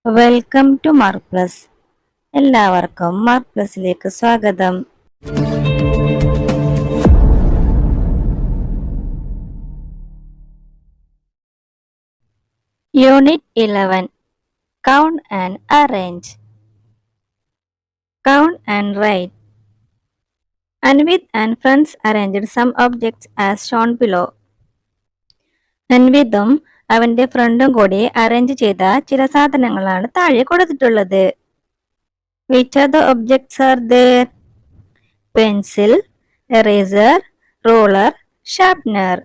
Welcome to mark plus. എല്ലാവർക്കും mark പ്ലസിലേക്ക് സ്വാഗതം. Unit 11 count and arrange. Count and write. Anvit and friends arranged some objects as shown below. അൻവിതും അവന്റെ ഫ്രണ്ടും കൂടി arrange ചെയ്ത ചില സാധനങ്ങളാണ് താഴെ കൊടുത്തിട്ടുള്ളത്. Which are the objects are there? Pencil, eraser, ruler, sharpener.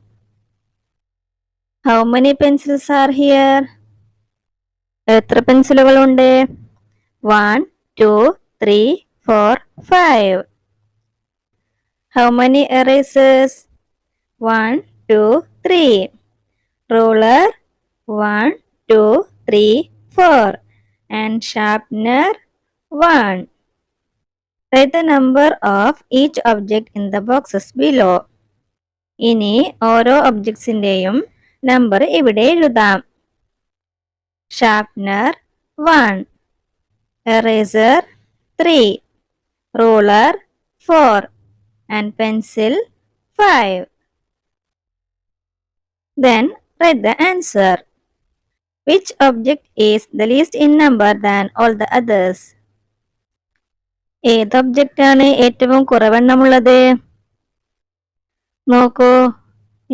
How many pencils are here? എത്ര പെൻസിലുകളുണ്ട്? 1, 2, 3, 4, 5. How many erasers? 1, 2, 3. Ruler 1, 2, 3, 4. And sharpener 1. Write the number of each object in the boxes below. ഇനി ഓരോ ഒബ്ജക്ട്സിന്റെയും number ഇവിടെ എഴുതാം. Sharpener 1, eraser 3, ruler 4, and pencil 5. Then write the answer. Which object is the least in number than all the others? ഏത് object ആണ് ഏറ്റവും കുറവെണ്ണമുള്ളത്? നോക്കൂ,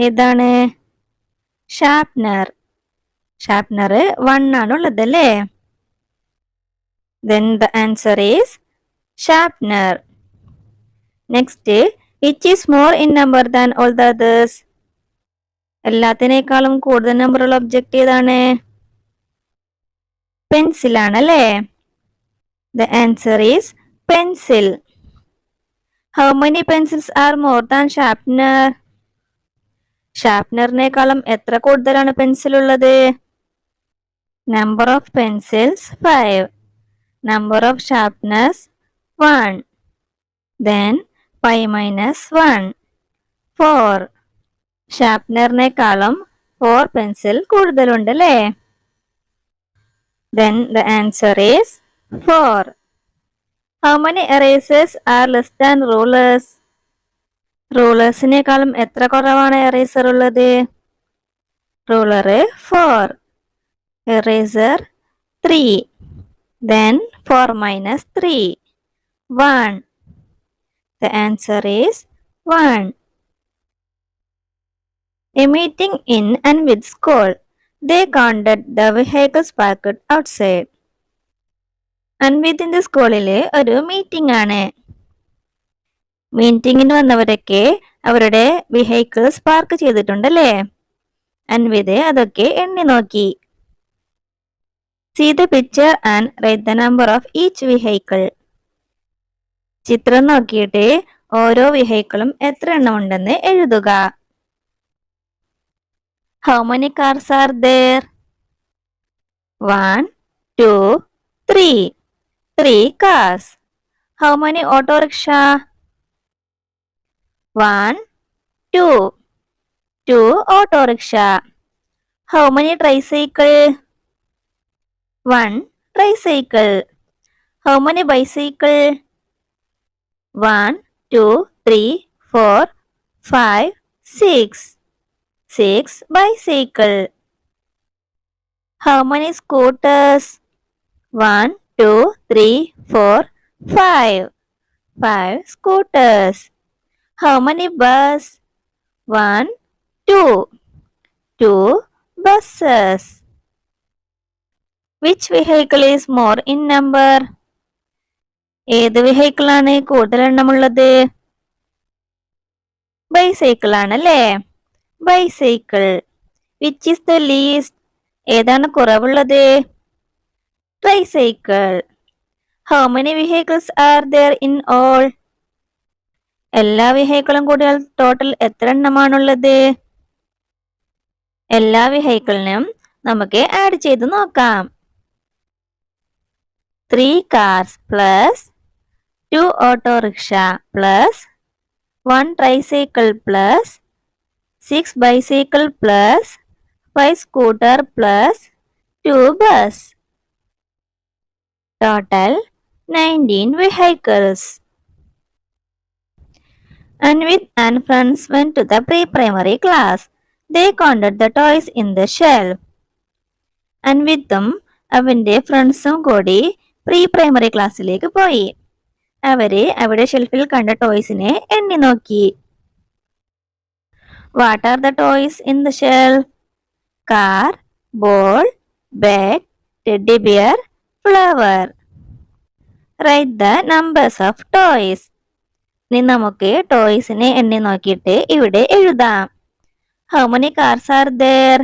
ഏതാണ്? Sharpener. Sharpener 1 ആണുള്ളത് അല്ലേ? Then the answer is sharpener. Next, which is more in number than all the others? എല്ലാത്തിനേക്കാളും കൂടുതൽ നമ്പറുള്ള object ഏതാണ്? പെൻസിൽ ആണല്ലേ? The answer is pencil. How many pencils are more than sharpener? ഷാർപ്നറിനേക്കാളും എത്ര കൂടുതലാണ് പെൻസിൽ ഉള്ളത്? Number of pencils 5. Number of sharpeners 1. Then 5 minus 1 4. ഷാർപ്നറിനേക്കാളും 4 pencil കൂടുതലുണ്ട് അല്ലേ? Then the answer is 4. How many erasers are less than rulers? റൂളേഴ്സിനേക്കാളും എത്ര കുറവാണ് eraser ഉള്ളത്? Ruler 4, eraser 3. Then 4 minus 3 1. The answer is 1. A meeting in Anvid's school. They counted the vehicles parked outside. അൻവിദിന്റെ സ്കൂളില് ഒരു meeting ആണ്. മീറ്റിംഗിന് വന്നവരൊക്കെ അവരുടെ vehicles park ചെയ്തിട്ടുണ്ടല്ലേ? അൻവിദ് അതൊക്കെ എണ്ണി നോക്കി. See the picture and write the number of each vehicle. ചിത്രം നോക്കിയിട്ട് ഓരോ വെഹിക്കിളും എത്ര എണ്ണം ഉണ്ടെന്ന് എഴുതുക. How many cars are there? 1, 2, 3. 3 cars. How many auto rickshaw? 1, 2. 2 auto rickshaw. How many tricycle? 1 tricycle. How many bicycle? 1, 2, 3, 4, 5, 6. 6 bicycle. How many scooters? 1, 2, 3, 4, 5. 5 scooters. How many bus? 1, 2. 2 buses. Which vehicle is more in number? ഏത് vehicle ആണ് കൂടുതൽ എണ്ണമുള്ളത്? Bicycle ആണല്ലേ? Bicycle. Which is the least? ഏതാണ് കുറവുള്ളത്? Tricycle. How many vehicles are there in all? എല്ലാ വെഹിക്കിളും കൂടിയാൽ total എത്ര എണ്ണമാണുള്ളത്? എല്ലാ വെഹിക്കിളിനും നമുക്ക് ആഡ് ചെയ്ത് നോക്കാം. 3 cars plus 2 auto rickshaw plus 1 tricycle plus 6 bicycle plus 5 scooter plus 2 bus. Total 19 vehicles. Anvit and friends went to the pre-primary class. They counted the toys in the shelf. അൻവിത്തും അവന്റെ ഫ്രണ്ട്സും കൂടി pre-primary ക്ലാസ്സിലേക്ക് പോയി. അവര് അവിടെ ഷെൽഫിൽ കണ്ട ടോയ്സിനെ എണ്ണി നോക്കി. What are the toys in the shelf? Car, ball, bed, teddy bear, flower. Write the numbers of toys. ഇനി നമുക്ക് ടോയ്സിനെ എണ്ണി നോക്കിയിട്ട് ഇവിടെ എഴുതാം. How many cars are there?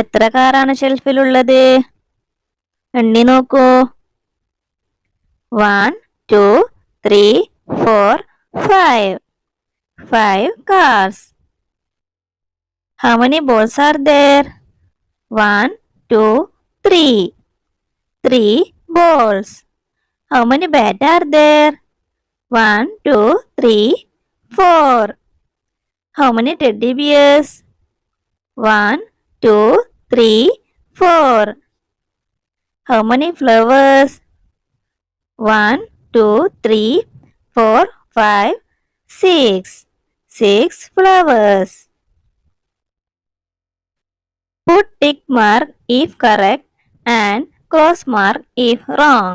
എത്ര കാറാണ് ഷെൽഫിലുള്ളത്? എണ്ണി നോക്കൂ. 1, 2, 3, 4, 5. 5 cars. How many balls are there? 1, 2, 3. 3 balls. How many bats are there? 1, 2, 3, 4. How many teddy bears? 1, 2, 3, 4. How many flowers? 1, 2, 3, 4, 5, 6. 6 flowers. Put tick mark if correct and cross mark if wrong.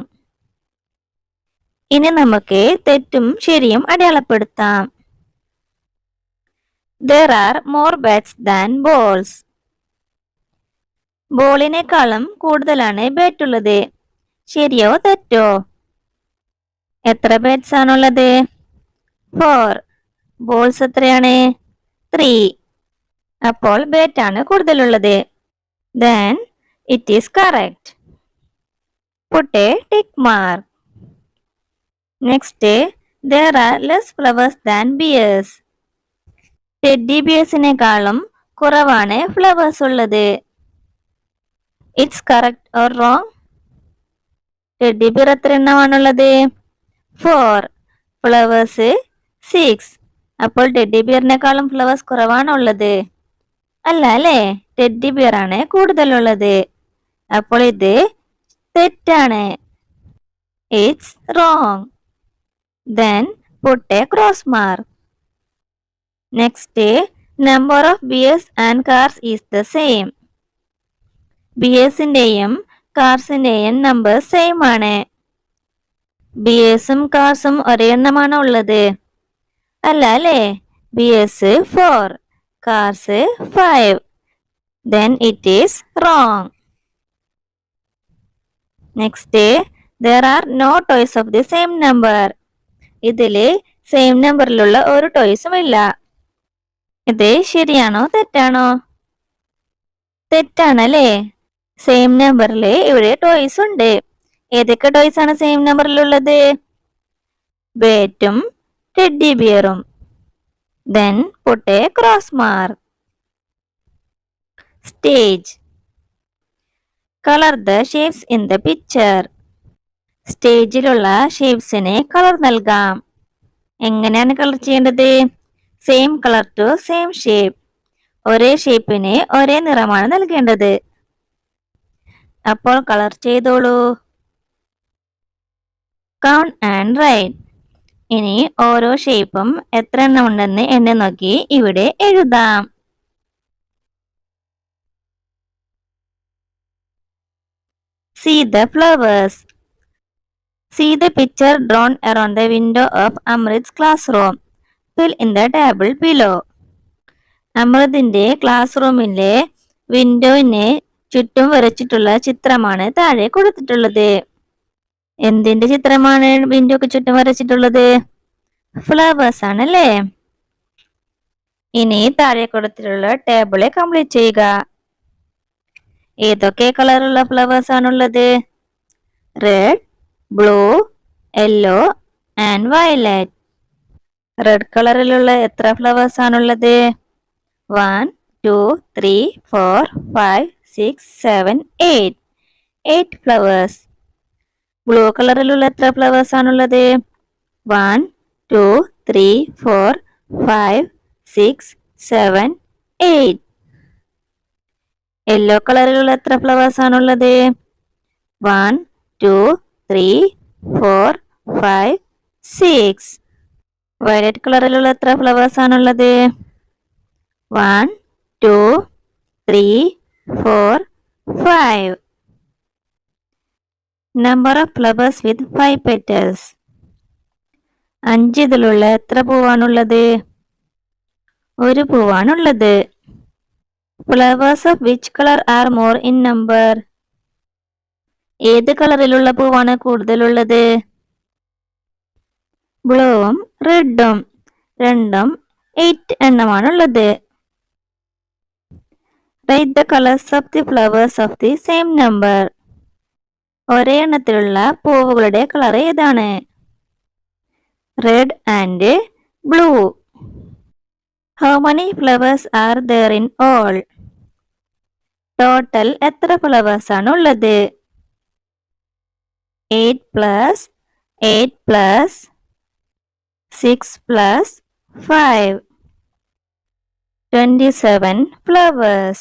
ഇനി നമുക്ക് തെറ്റും ശരിയും അടയാളപ്പെടുത്താം. There are more bats than balls. ബോളിനേക്കാളും കൂടുതലാണ് bat ഉള്ളത്. ശരിയോ തെറ്റോ? എത്ര ബാറ്റ്സ് ആണുള്ളത്? 4. ബോൾസ് എത്രയാണ്? 3. അപ്പോൾ ബാറ്റ് ആണ് കൂടുതലുള്ളത്. Then it is correct. Put a tick mark. Next, there are less flowers than bears. Teddy ബിയേഴ്സിനേക്കാളും കുറവാണ് ഫ്ലവേഴ്സ് ഉള്ളത്. It's correct or wrong? Teddy bear എത്ര എണ്ണമാണുള്ളത്? 4. ഫ്ലവേഴ്സ് 6. അപ്പോൾ ടെഡ്ഡി ബിയറിനേക്കാളും ഫ്ലവേഴ്സ് കുറവാണുള്ളത്. അല്ല അല്ലേ, ടെഡ്ഡി ബിയർ ആണ് കൂടുതലുള്ളത്. അപ്പോൾ ഇത് തെറ്റാണ്. It's wrong. Then put a cross mark. Next, number of bears and cars is the same. ബിയേഴ്സിന്റെയും കാർസിന്റെയും നമ്പർ സെയിം ആണ്. ബിയേഴ്സും കാർസും ഒരേ എണ്ണമാണ് ഉള്ളത്. അല്ല അല്ലേ, bears 4, cars 5. Then it is wrong. Next, there are no toys of the same number. ഇതില് സെയിം നമ്പറിലുള്ള ഒരു ടോയ്സും ഇല്ല. ഇത് ശരിയാണോ തെറ്റാണോ? തെറ്റാണല്ലേ. സെയിം നമ്പറിൽ ഇവിടെ ടോയ്സ് ഉണ്ട്. ഏതൊക്കെ ടോയ്സ് ആണ് സെയിം നമ്പറിലുള്ളത്? ബാറ്റും teddy ബിയറും. Then put a cross mark. Stage. Color the shapes in the picture. സ്റ്റേജിലുള്ള ഷേപ്സിന് കളർ നൽകാം. എങ്ങനെയാണ് കളർ ചെയ്യേണ്ടത്? Same colour to same shape. ഒരേ ഷേപ്പിന് ഒരേ നിറമാണ് നൽകേണ്ടത്. അപ്പോൾ കളർ ചെയ്തോളൂ. Count and write. ഇനി ഓരോ ഷേപ്പും എത്ര എണ്ണം ഉണ്ടെന്ന് എന്നെ നോക്കി ഇവിടെ എഴുതാം. See the flowers. See the picture drawn around the window of Amrit's classroom. Fill in the table below. അമൃതിന്റെ ക്ലാസ് റൂമിലെ വിൻഡോയിന് ചുറ്റും വരച്ചിട്ടുള്ള ചിത്രമാണ് താഴെ കൊടുത്തിട്ടുള്ളത്. എന്തിന്റെ ചിത്രമാണ് വിൻഡോക്ക് ചുറ്റും വരച്ചിട്ടുള്ളത്? ഫ്ലവേഴ്സ് ആണല്ലേ. ഇനി താഴെ കൊടുത്തിട്ടുള്ള ടേബിളെ കംപ്ലീറ്റ് ചെയ്യുക. ഏതൊക്കെ കളറുള്ള ഫ്ലവേഴ്സ് ആണുള്ളത്? Red, blue, yellow and violet. Red കളറിലുള്ള എത്ര ഫ്ലവേഴ്സ് ആണുള്ളത്? 1, 2, 3, 4, 5, 6, 7, 8. 8 ഫ്ലവേഴ്സ്. ബ്ലൂ കളറിലുള്ള എത്ര ഫ്ലവേഴ്സ് ആണുള്ളത്? 1, 2, 3, 4, 5, 6, 7, 8. യെല്ലോ കളറിലുള്ള എത്ര ഫ്ലവേഴ്സ് ആണുള്ളത്? 1, 2, 3, 4, 5, 6. വയലറ്റ് കളറിലുള്ള എത്ര ഫ്ലവേഴ്സ് ആണുള്ളത്? 1, 2, 3, 4, 5. Number of flowers with 5 petals. 5 ഇതിലുള്ള എത്ര പൂവാണുള്ളത്? ഒരു പൂവാണുള്ളത്. Flowers of which colour are more in number? ഏത് കളറിലുള്ള പൂവാണ് കൂടുതലുള്ളത്? ബ്ലൂവും റെഡും. രണ്ടും 8 എണ്ണമാണുള്ളത്. Write the colours of the flowers of the same number. ഒരേ എണ്ണത്തിലുള്ള പൂവുകളുടെ കളർ ഏതാണ്? Red and blue. How many flowers are there in all? Total എത്ര ഫ്ലവേഴ്സ് ആണ് ഉള്ളത്? 8 plus 8 plus 6 plus 5. 27 flowers.